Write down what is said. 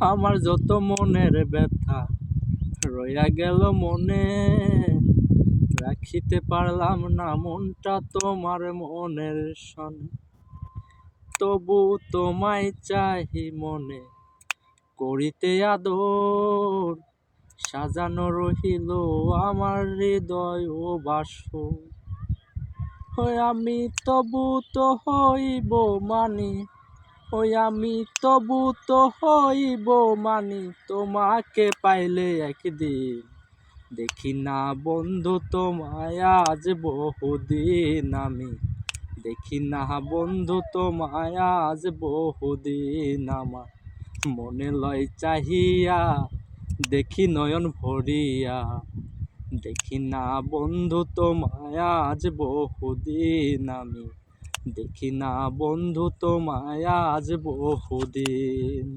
আমার যত মনের ব্যথা রইয়া গেল মনে, রাখিতে পারলাম না মনটা তোমার মনের সনে। তবু তোমায় চাহি মনে করিতে আদর, সাজানো রহিল আমার হৃদয় ও বাসর। আমি তবু তো হইব মানি, আমি তবু তো হইব মানি তোমাকে পাইলে একদিন। দেখি না বন্ধু তোমায় আজ বহুদিন আমি, দেখি না বন্ধু তোমায় আজ বহুদিন। আমার মনে লয় চাহিয়া দেখি নয়ন ভরিয়া, দেখি না বন্ধু তোমায় আজ বহুদিন আমি, দেখি না বন্ধু তোমায় আজ বহুদিন।